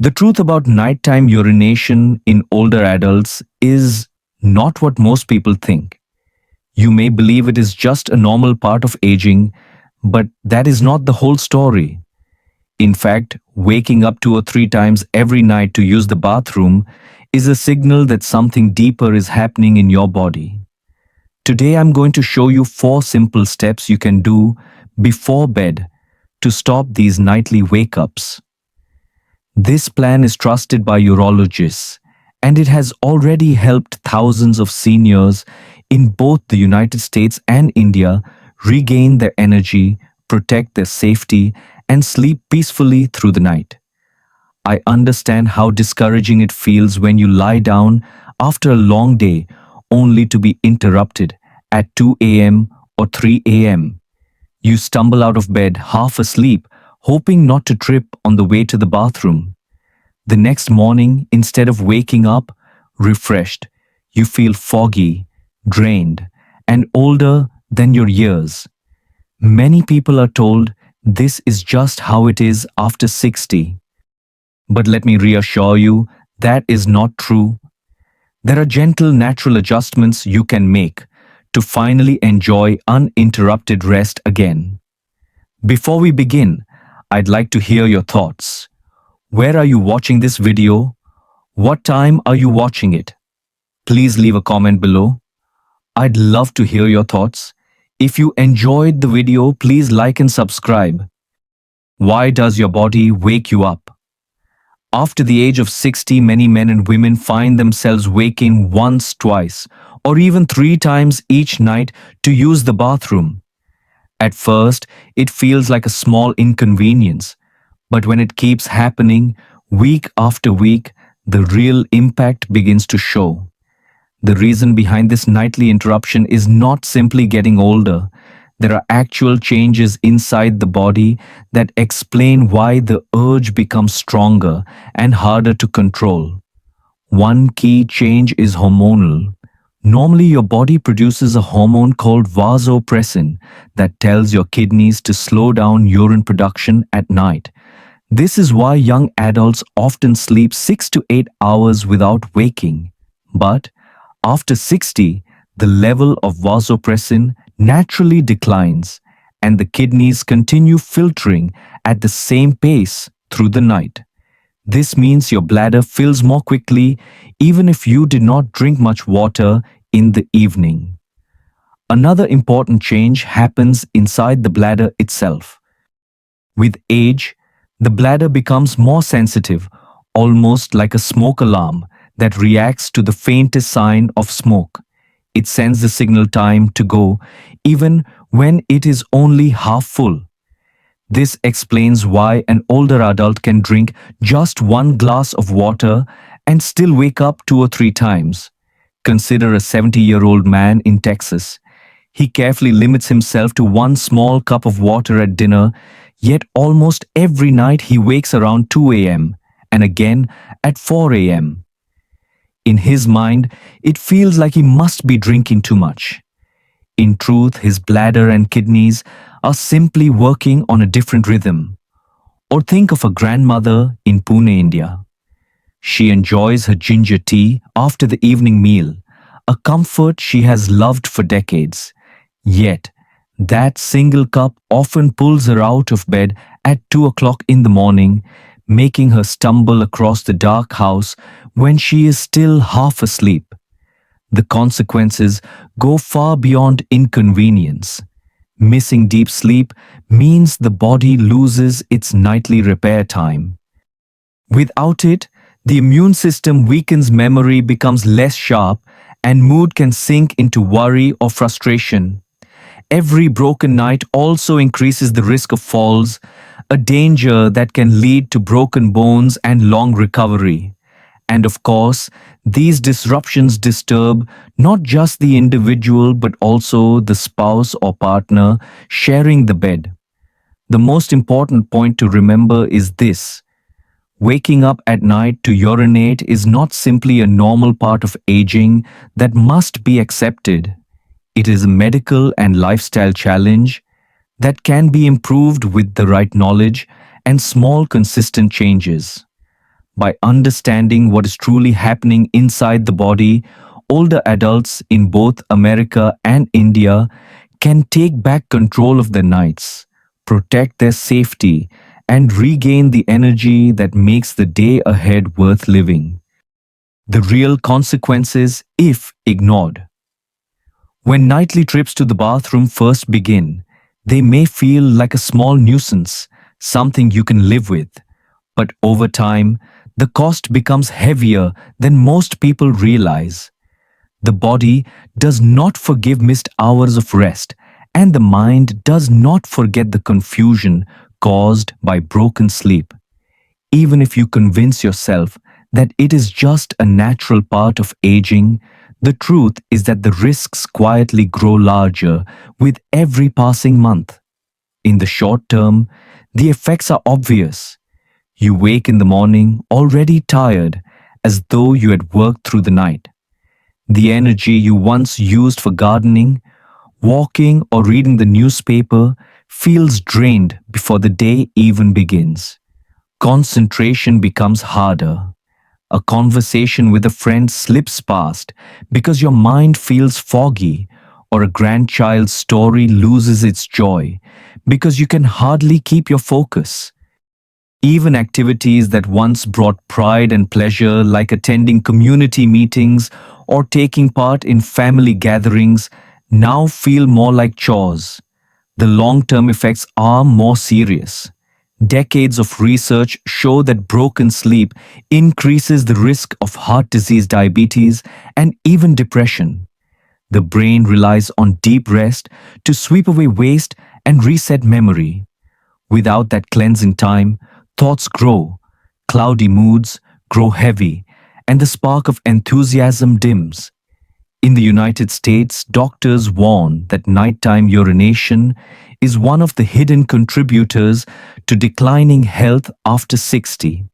The truth about nighttime urination in older adults is not what most people think. You may believe it is just a normal part of aging, but that is not the whole story. In fact, waking up 2 or 3 times every night to use the bathroom is a signal that something deeper is happening in your body. Today I'm going to show you 4 simple steps you can do before bed to stop these nightly wake-ups. This plan is trusted by urologists, and it has already helped thousands of seniors in both the United States and India regain their energy, protect their safety, and sleep peacefully through the night. I understand how discouraging it feels when you lie down after a long day only to be interrupted at 2 a.m. or 3 a.m. You stumble out of bed half asleep, hoping not to trip on the way to the bathroom. The next morning, instead of waking up refreshed, you feel foggy, drained, and older than your years. Many people are told this is just how it is after 60. But let me reassure you, that is not true. There are gentle natural adjustments you can make to finally enjoy uninterrupted rest again. Before we begin, I'd like to hear your thoughts. Where are you watching this video? What time are you watching it? Please leave a comment below. I'd love to hear your thoughts. If you enjoyed the video, please like and subscribe. Why does your body wake you up? After the age of 60, many men and women find themselves waking once, twice, or even 3 times each night to use the bathroom. At first, it feels like a small inconvenience, but when it keeps happening, week after week, the real impact begins to show. The reason behind this nightly interruption is not simply getting older. There are actual changes inside the body that explain why the urge becomes stronger and harder to control. One key change is hormonal. Normally, your body produces a hormone called vasopressin that tells your kidneys to slow down urine production at night. This is why young adults often sleep 6 to 8 hours without waking. But after 60, the level of vasopressin naturally declines, and the kidneys continue filtering at the same pace through the night. This means your bladder fills more quickly even if you did not drink much water in the evening. Another important change happens inside the bladder itself. With age, the bladder becomes more sensitive, almost like a smoke alarm that reacts to the faintest sign of smoke. It sends the signal time to go, even when it is only half full. This explains why an older adult can drink just 1 glass of water and still wake up 2 or 3 times. Consider a 70-year-old man in Texas. He carefully limits himself to 1 small cup of water at dinner, yet almost every night he wakes around 2 a.m. and again at 4 a.m. In his mind, it feels like he must be drinking too much. In truth, his bladder and kidneys are simply working on a different rhythm. Or think of a grandmother in Pune, India. She enjoys her ginger tea after the evening meal, a comfort she has loved for decades. Yet, that single cup often pulls her out of bed at 2 o'clock in the morning, making her stumble across the dark house when she is still half asleep. The consequences go far beyond inconvenience. Missing deep sleep means the body loses its nightly repair time. Without it, the immune system weakens, memory becomes less sharp, and mood can sink into worry or frustration. Every broken night also increases the risk of falls, a danger that can lead to broken bones and long recovery. And of course, these disruptions disturb not just the individual but also the spouse or partner sharing the bed. The most important point to remember is this: waking up at night to urinate is not simply a normal part of aging that must be accepted. It is a medical and lifestyle challenge that can be improved with the right knowledge and small consistent changes. By understanding what is truly happening inside the body, older adults in both America and India can take back control of their nights, protect their safety, and regain the energy that makes the day ahead worth living. The real consequences, if ignored. When nightly trips to the bathroom first begin, they may feel like a small nuisance, something you can live with. But over time, the cost becomes heavier than most people realize. The body does not forgive missed hours of rest, and the mind does not forget the confusion caused by broken sleep. Even if you convince yourself that it is just a natural part of aging, the truth is that the risks quietly grow larger with every passing month. In the short term, the effects are obvious. You wake in the morning already tired, as though you had worked through the night. The energy you once used for gardening, walking, or reading the newspaper feels drained before the day even begins. Concentration becomes harder. A conversation with a friend slips past because your mind feels foggy, or a grandchild's story loses its joy because you can hardly keep your focus. Even activities that once brought pride and pleasure, like attending community meetings or taking part in family gatherings, now feel more like chores. The long-term effects are more serious. Decades of research show that broken sleep increases the risk of heart disease, diabetes, and even depression. The brain relies on deep rest to sweep away waste and reset memory. Without that cleansing time, thoughts grow, cloudy moods grow heavy, and the spark of enthusiasm dims. In the United States, doctors warn that nighttime urination is one of the hidden contributors to declining health after 60.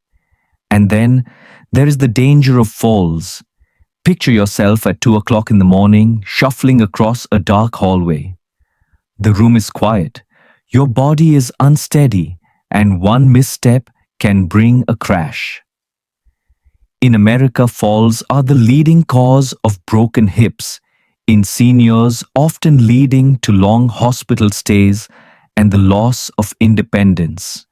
And then there is the danger of falls. Picture yourself at 2 o'clock in the morning, shuffling across a dark hallway. The room is quiet, your body is unsteady, and one misstep can bring a crash. In America, falls are the leading cause of broken hips, in seniors, often leading to long hospital stays and the loss of independence.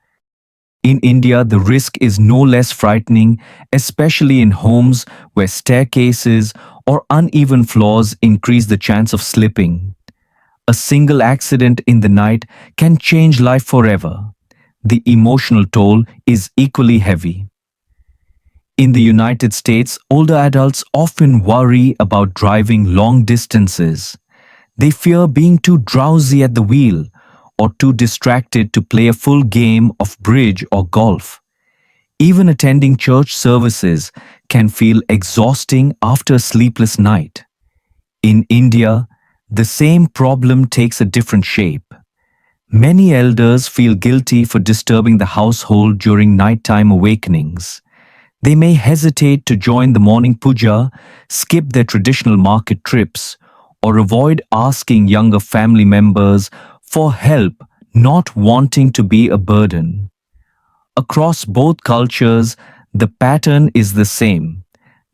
In India, the risk is no less frightening, especially in homes where staircases or uneven floors increase the chance of slipping. A single accident in the night can change life forever. The emotional toll is equally heavy. In the United States, older adults often worry about driving long distances. They fear being too drowsy at the wheel or too distracted to play a full game of bridge or golf. Even attending church services can feel exhausting after a sleepless night. In India, the same problem takes a different shape. Many elders feel guilty for disturbing the household during nighttime awakenings. They may hesitate to join the morning puja, skip their traditional market trips, or avoid asking younger family members for help, not wanting to be a burden. Across both cultures, the pattern is the same.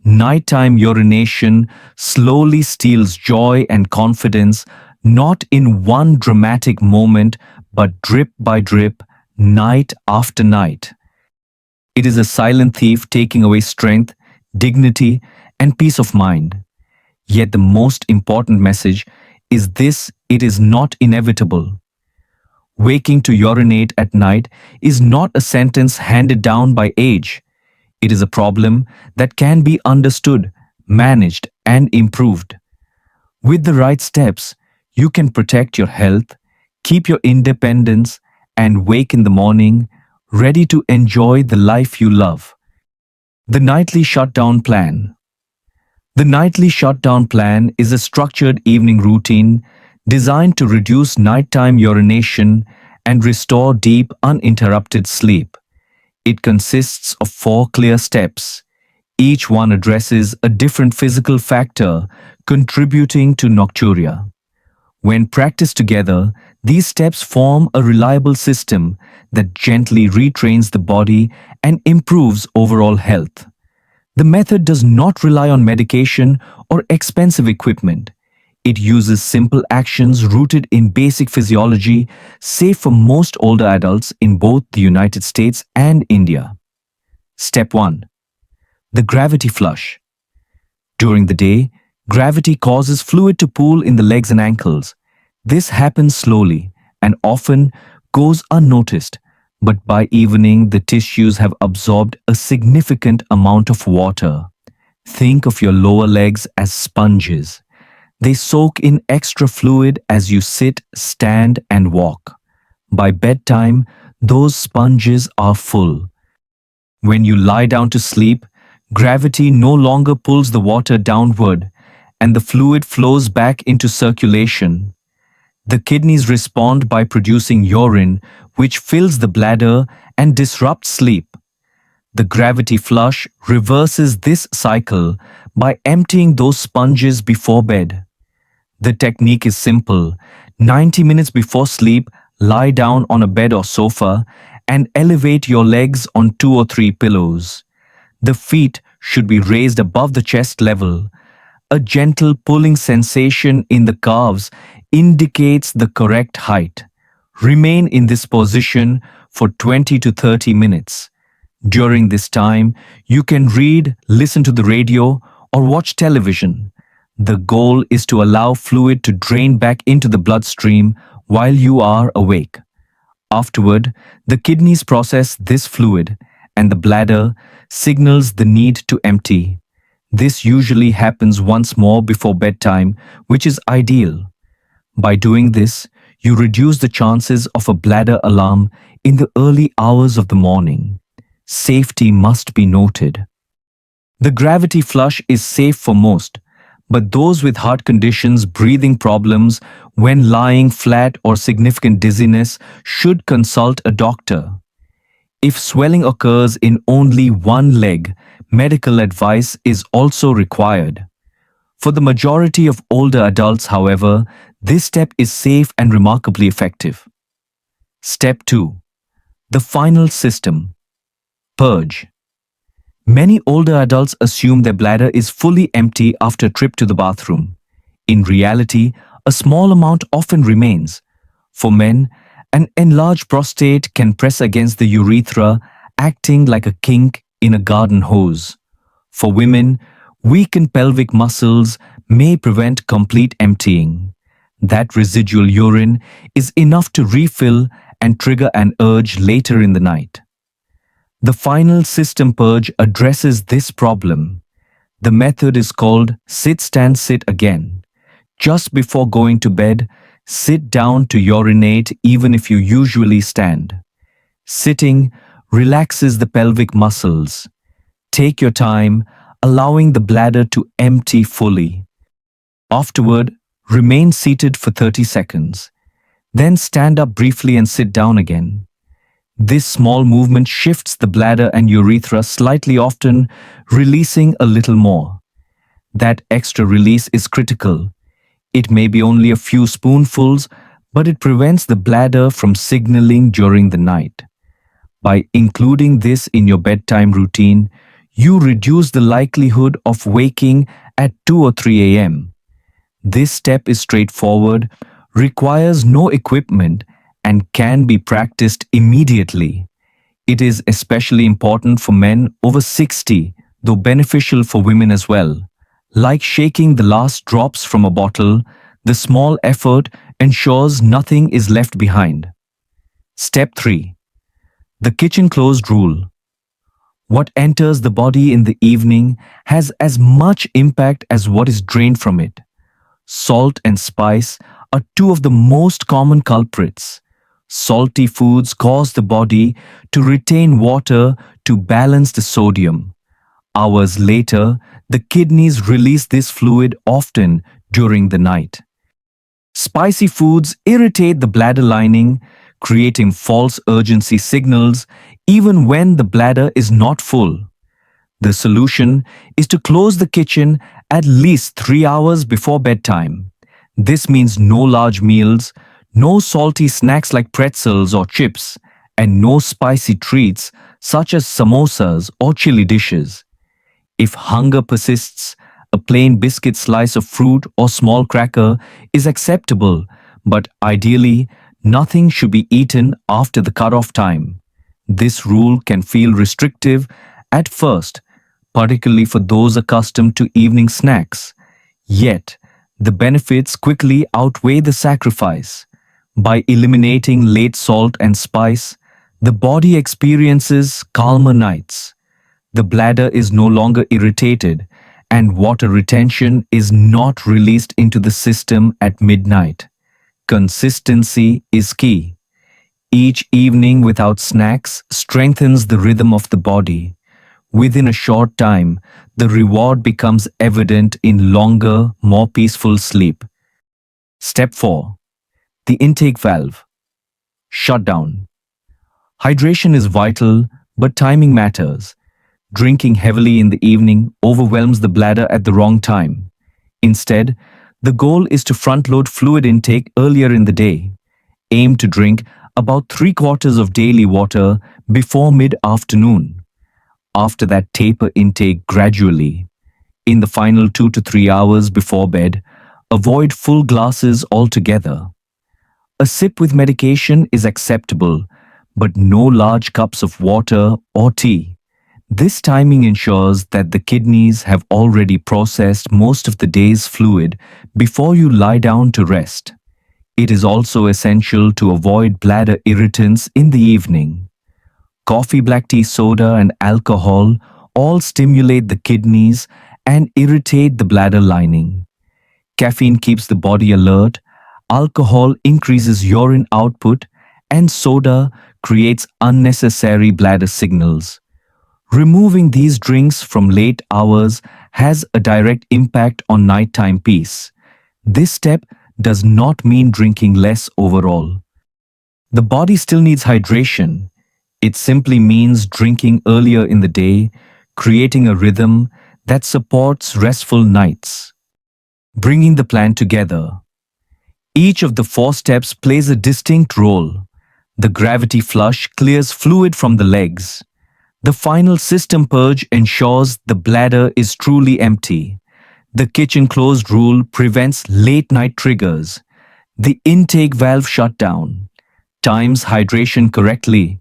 Nighttime urination slowly steals joy and confidence, not in one dramatic moment, but drip by drip, night after night. It is a silent thief taking away strength, dignity, and peace of mind. Yet the most important message is this: it is not inevitable. Waking to urinate at night is not a sentence handed down by age. It is a problem that can be understood, managed, and improved. With the right steps, you can protect your health, keep your independence, and wake in the morning ready to enjoy the life you love. The Nightly Shutdown Plan. The Nightly Shutdown Plan is a structured evening routine designed to reduce nighttime urination and restore deep, uninterrupted sleep. It consists of 4 clear steps. Each one addresses a different physical factor contributing to nocturia. When practiced together, These steps form a reliable system that gently retrains the body and improves overall health. The method does not rely on medication or expensive equipment. It uses simple actions rooted in basic physiology, safe for most older adults in both the United States and India. Step 1. The gravity flush. During the day, gravity causes fluid to pool in the legs and ankles. This happens slowly and often goes unnoticed, but by evening, the tissues have absorbed a significant amount of water. Think of your lower legs as sponges. They soak in extra fluid as you sit, stand, and walk. By bedtime, those sponges are full. When you lie down to sleep, gravity no longer pulls the water downward and the fluid flows back into circulation. The kidneys respond by producing urine, which fills the bladder and disrupts sleep. The gravity flush reverses this cycle by emptying those sponges before bed. The technique is simple. 90 minutes before sleep, lie down on a bed or sofa and elevate your legs on 2 or 3 pillows. The feet should be raised above the chest level. A gentle pulling sensation in the calves indicates the correct height. Remain in this position for 20 to 30 minutes. During this time, you can read, listen to the radio, or watch television. The goal is to allow fluid to drain back into the bloodstream while you are awake. Afterward, the kidneys process this fluid and the bladder signals the need to empty. This usually happens once more before bedtime, which is ideal. By doing this, you reduce the chances of a bladder alarm in the early hours of the morning. Safety must be noted. The gravity flush is safe for most, but those with heart conditions, breathing problems, when lying flat or significant dizziness should consult a doctor. If swelling occurs in only one leg, medical advice is also required. For the majority of older adults, however, this step is safe and remarkably effective. Step 2. The final system. Purge. Many older adults assume their bladder is fully empty after a trip to the bathroom. In reality, a small amount often remains. For men, an enlarged prostate can press against the urethra, acting like a kink in a garden hose. For women, weakened pelvic muscles may prevent complete emptying. That residual urine is enough to refill and trigger an urge later in the night. The final system purge addresses this problem. The method is called sit, stand, sit again. Just before going to bed, sit down to urinate even if you usually stand. Sitting relaxes the pelvic muscles. Take your time, allowing the bladder to empty fully. Afterward, remain seated for 30 seconds. Then stand up briefly and sit down again. This small movement shifts the bladder and urethra slightly, often releasing a little more. That extra release is critical. It may be only a few spoonfuls, but it prevents the bladder from signaling during the night. By including this in your bedtime routine, you reduce the likelihood of waking at 2 or 3 a.m. This step is straightforward, requires no equipment, and can be practiced immediately. It is especially important for men over 60, though beneficial for women as well. Like shaking the last drops from a bottle, the small effort ensures nothing is left behind. Step 3. The kitchen closed rule. What enters the body in the evening has as much impact as what is drained from it. Salt and spice are two of the most common culprits. Salty foods cause the body to retain water to balance the sodium. Hours later, the kidneys release this fluid, often during the night. Spicy foods irritate the bladder lining, creating false urgency signals even when the bladder is not full. The solution is to close the kitchen at least 3 hours before bedtime. This means no large meals, No salty snacks like pretzels or chips, and no spicy treats such as samosas or chili dishes. If hunger persists, a plain biscuit, slice of fruit, or small cracker is acceptable, but ideally, nothing should be eaten after the cutoff time. This rule can feel restrictive at first, particularly for those accustomed to evening snacks. Yet, the benefits quickly outweigh the sacrifice. By eliminating late salt and spice, the body experiences calmer nights. The bladder is no longer irritated, and water retention is not released into the system at midnight. Consistency is key. Each evening without snacks strengthens the rhythm of the body. Within a short time, the reward becomes evident in longer, more peaceful sleep. Step 4. The intake valve. Shutdown. Hydration is vital, but timing matters. Drinking heavily in the evening overwhelms the bladder at the wrong time. Instead, the goal is to front-load fluid intake earlier in the day. Aim to drink about 3/4 of daily water before mid-afternoon. After that, taper intake gradually. In the final 2 to 3 hours before bed, avoid full glasses altogether. A sip with medication is acceptable, but no large cups of water or tea. This timing ensures that the kidneys have already processed most of the day's fluid before you lie down to rest. It is also essential to avoid bladder irritants in the evening. Coffee, black tea, soda, and alcohol all stimulate the kidneys and irritate the bladder lining. Caffeine keeps the body alert, alcohol increases urine output, and soda creates unnecessary bladder signals. Removing these drinks from late hours has a direct impact on nighttime peace. This step does not mean drinking less overall. The body still needs hydration. It simply means drinking earlier in the day, creating a rhythm that supports restful nights. Bringing the plan together. Each of the 4 steps plays a distinct role. The gravity flush clears fluid from the legs. The final system purge ensures the bladder is truly empty. The kitchen closed rule prevents late night triggers. The intake valve shutdown times hydration correctly.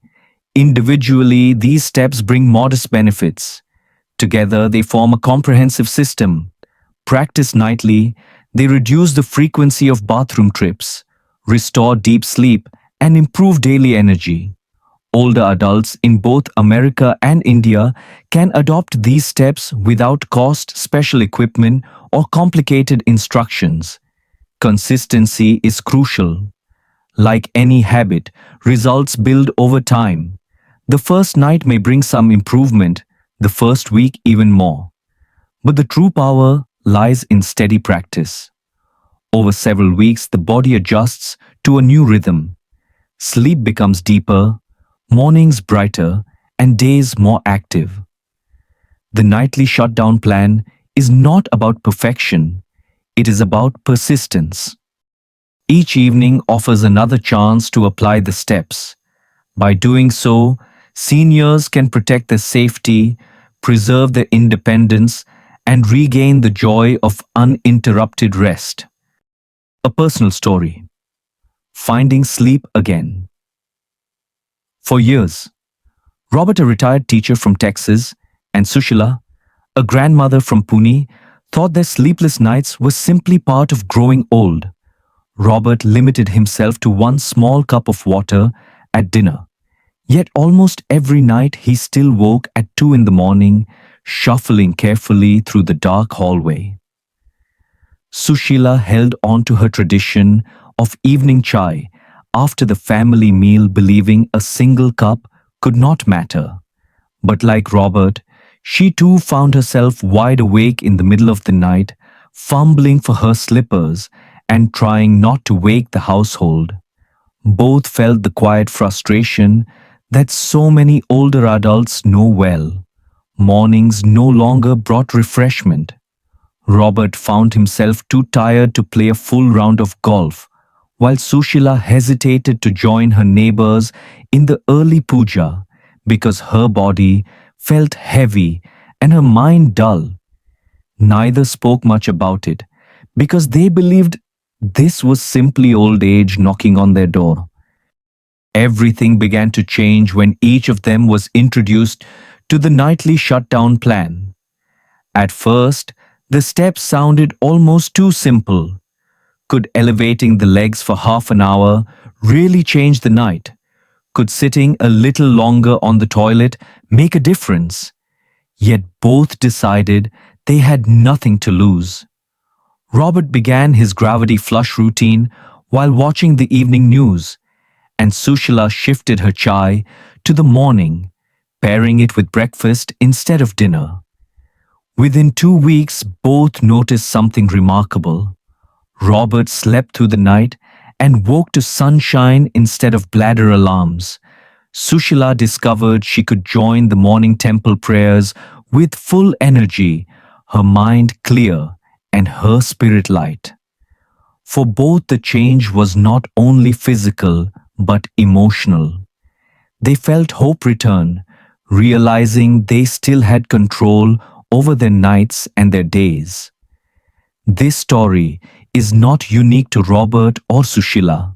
Individually, these steps bring modest benefits. Together, they form a comprehensive system. Practiced nightly, they reduce the frequency of bathroom trips, restore deep sleep, and improve daily energy. Older adults in both America and India can adopt these steps without cost, special equipment, or complicated instructions. Consistency is crucial. Like any habit, results build over time. The first night may bring some improvement, the first week even more. But the true power lies in steady practice. Over several weeks, the body adjusts to a new rhythm. Sleep becomes deeper, mornings brighter, and days more active. The nightly shutdown plan is not about perfection, it is about persistence. Each evening offers another chance to apply the steps. By doing so, seniors can protect their safety, preserve their independence, and regain the joy of uninterrupted rest. A personal story. Finding sleep again. For years, Robert, a retired teacher from Texas, and Sushila, a grandmother from Pune, thought their sleepless nights were simply part of growing old. Robert limited himself to one small cup of water at dinner. Yet almost every night he still woke at 2 in the morning, shuffling carefully through the dark hallway. Sushila held on to her tradition of evening chai after the family meal, believing a single cup could not matter. But like Robert, she too found herself wide awake in the middle of the night, fumbling for her slippers and trying not to wake the household. Both felt the quiet frustration that so many older adults know well. Mornings no longer brought refreshment. Robert found himself too tired to play a full round of golf, while Sushila hesitated to join her neighbors in the early puja because her body felt heavy and her mind dull. Neither spoke much about it because they believed this was simply old age knocking on their door. Everything began to change when each of them was introduced to the nightly shutdown plan. At first, the steps sounded almost too simple. Could elevating the legs for half an hour really change the night? Could sitting a little longer on the toilet make a difference? Yet both decided they had nothing to lose. Robert began his gravity flush routine while watching the evening news, and Sushila shifted her chai to the morning, pairing it with breakfast instead of dinner. Within 2 weeks, both noticed something remarkable. Robert slept through the night and woke to sunshine instead of bladder alarms. Sushila discovered she could join the morning temple prayers with full energy, her mind clear and her spirit light. For both, the change was not only physical but emotional. They felt hope return, realizing they still had control over their nights and their days. This story is not unique to Robert or Sushila.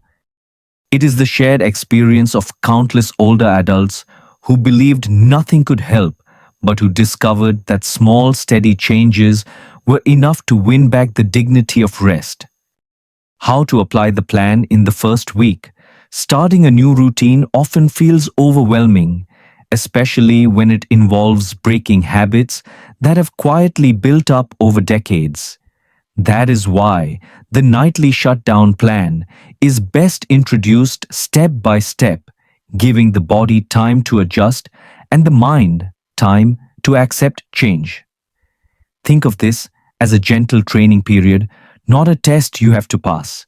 It is the shared experience of countless older adults who believed nothing could help but who discovered that small, steady changes were enough to win back the dignity of rest. How to apply the plan in the first week? Starting a new routine often feels overwhelming, especially when it involves breaking habits that have quietly built up over decades. That is why the nightly shutdown plan is best introduced step by step, giving the body time to adjust and the mind time to accept change. Think of this as a gentle training period, not a test you have to pass.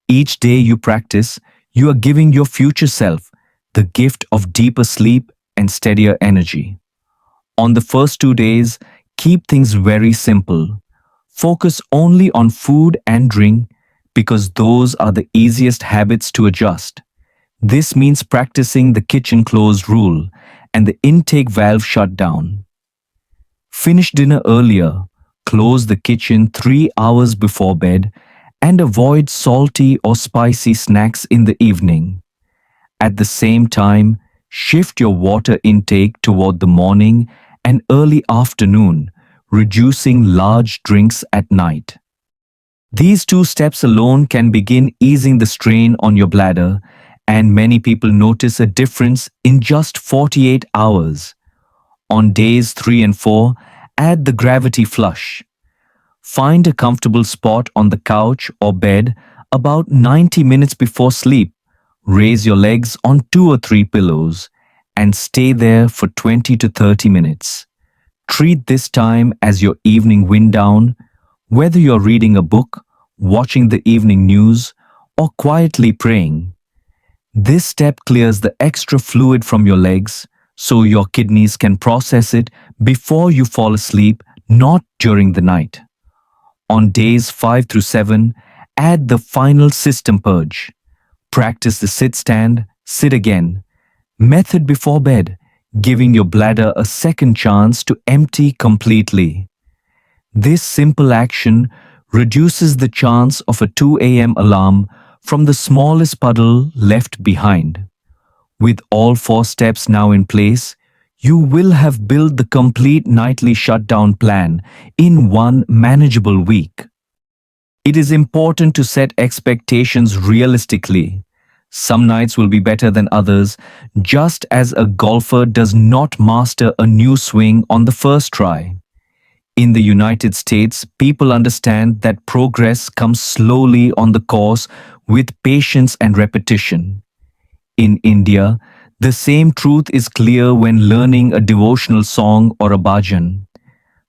Each day you practice, you are giving your future self the gift of deeper sleep and steadier energy. On the first 2 days, keep things very simple. Focus only on food and drink because those are the easiest habits to adjust. This means practicing the kitchen closed rule and the intake valve shutdown. Finish dinner earlier, close the kitchen 3 hours before bed, and avoid salty or spicy snacks in the evening. At the same time, shift your water intake toward the morning and early afternoon, reducing large drinks at night. These two steps alone can begin easing the strain on your bladder, and many people notice a difference in just 48 hours. On days 3 and 4, add the gravity flush. Find a comfortable spot on the couch or bed about 90 minutes before sleep. Raise your legs on 2 or 3 pillows and stay there for 20 to 30 minutes. Treat this time as your evening wind down, whether you're reading a book, watching the evening news, or quietly praying. This step clears the extra fluid from your legs so your kidneys can process it before you fall asleep, not during the night. On days 5 through 7, add the final system purge. Practice the sit stand, sit again method before bed, giving your bladder a second chance to empty completely. This simple action reduces the chance of a 2 a.m. alarm from the smallest puddle left behind. With all 4 steps now in place, you will have built the complete nightly shutdown plan in one manageable week. It is important to set expectations realistically. Some nights will be better than others, just as a golfer does not master a new swing on the first try. In the United States, people understand that progress comes slowly on the course with patience and repetition. In India, the same truth is clear when learning a devotional song or a bhajan.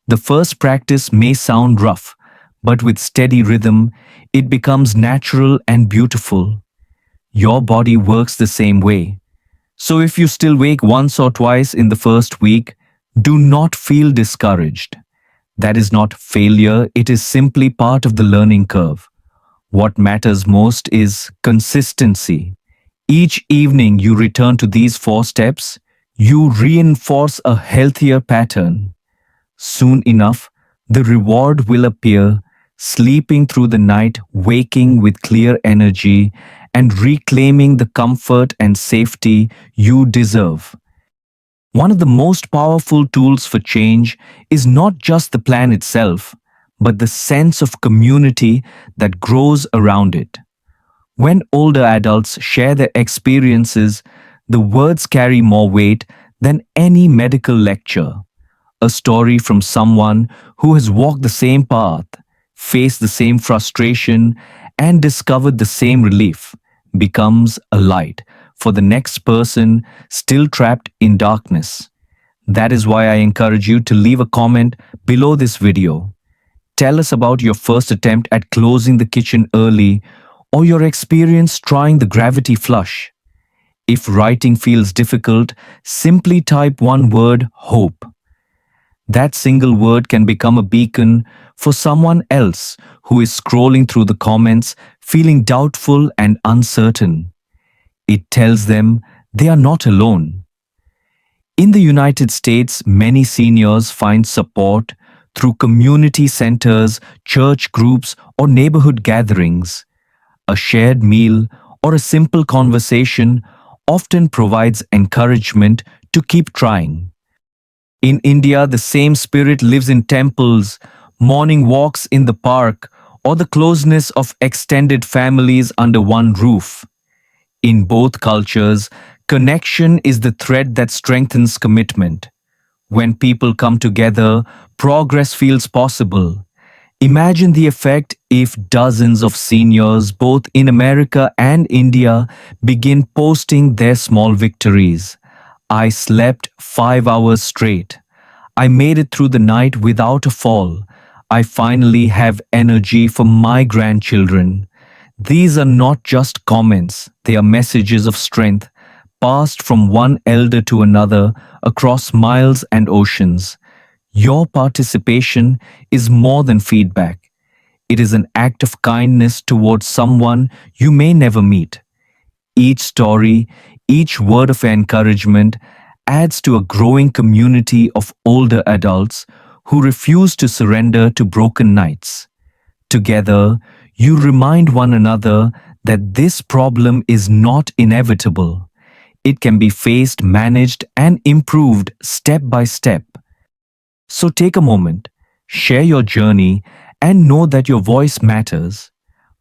The first practice may sound rough, but with steady rhythm, it becomes natural and beautiful. Your body works the same way. So if you still wake once or twice in the first week, do not feel discouraged. That is not failure, it is simply part of the learning curve. What matters most is consistency. Each evening you return to these 4 steps, you reinforce a healthier pattern. Soon enough, the reward will appear, sleeping through the night, waking with clear energy, and reclaiming the comfort and safety you deserve. One of the most powerful tools for change is not just the plan itself, but the sense of community that grows around it. When older adults share their experiences, the words carry more weight than any medical lecture. A story from someone who has walked the same path, faced the same frustration, and discovered the same relief becomes a light for the next person still trapped in darkness. That is why I encourage you to leave a comment below this video. Tell us about your first attempt at closing the kitchen early or your experience trying the gravity flush. If writing feels difficult, simply type one word, hope. That single word can become a beacon for someone else who is scrolling through the comments feeling doubtful and uncertain. It tells them they are not alone. In the United States, many seniors find support through community centers, church groups, or neighborhood gatherings. A shared meal or a simple conversation often provides encouragement to keep trying. In India, the same spirit lives in temples, morning walks in the park, or the closeness of extended families under one roof. In both cultures, connection is the thread that strengthens commitment. When people come together, progress feels possible. Imagine the effect if dozens of seniors, both in America and India, begin posting their small victories. I slept 5 hours straight. I made it through the night without a fall. I finally have energy for my grandchildren. These are not just comments, they are messages of strength, passed from one elder to another across miles and oceans. Your participation is more than feedback. It is an act of kindness towards someone you may never meet. Each story, each word of encouragement adds to a growing community of older adults who refuse to surrender to broken nights. Together, you remind one another that this problem is not inevitable. It can be faced, managed, and improved step by step. So take a moment, share your journey, and know that your voice matters.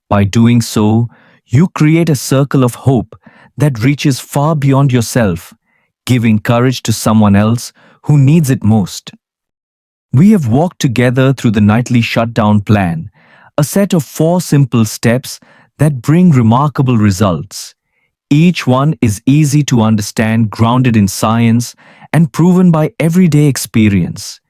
By doing so, you create a circle of hope that reaches far beyond yourself, giving courage to someone else who needs it most. We have walked together through the nightly shutdown plan, a set of 4 simple steps that bring remarkable results. Each one is easy to understand, grounded in science, and proven by everyday experience.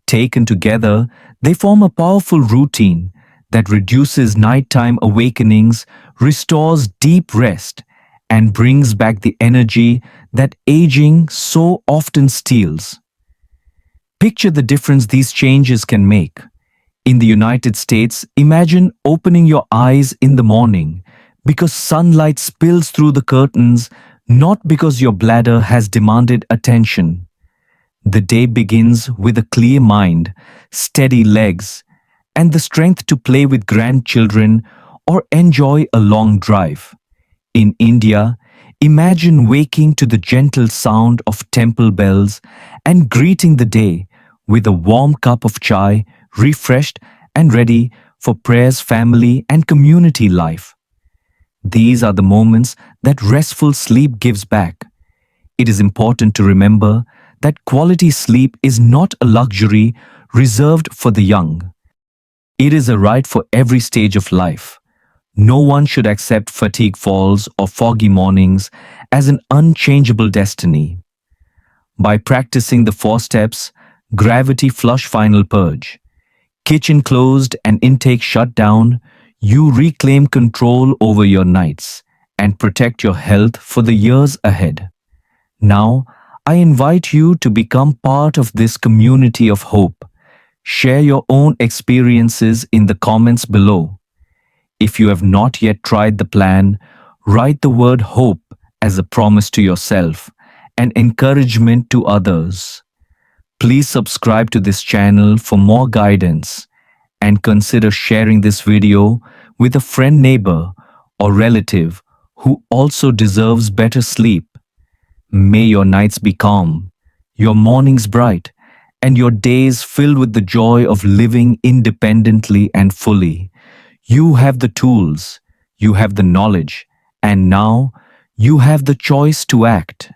Taken together, they form a powerful routine that reduces nighttime awakenings, restores deep rest, and brings back the energy that aging so often steals. Picture the difference these changes can make. In the United States, imagine opening your eyes in the morning because sunlight spills through the curtains, not because your bladder has demanded attention. The day begins with a clear mind, steady legs, and the strength to play with grandchildren or enjoy a long drive. In India, imagine waking to the gentle sound of temple bells and greeting the day with a warm cup of chai, refreshed and ready for prayers, family, and community life. These are the moments that restful sleep gives back. It is important to remember that quality sleep is not a luxury reserved for the young. It is a right for every stage of life. No one should accept fatigue falls or foggy mornings as an unchangeable destiny. By practicing the 4 steps, gravity flush final purge, kitchen closed and intake shut down, you reclaim control over your nights and protect your health for the years ahead. Now, I invite you to become part of this community of hope. Share your own experiences in the comments below. If you have not yet tried the plan, write the word hope as a promise to yourself and encouragement to others. Please subscribe to this channel for more guidance and consider sharing this video with a friend, neighbor, or relative who also deserves better sleep. May your nights be calm, your mornings bright, and your days filled with the joy of living independently and fully. You have the tools, you have the knowledge, and now you have the choice to act.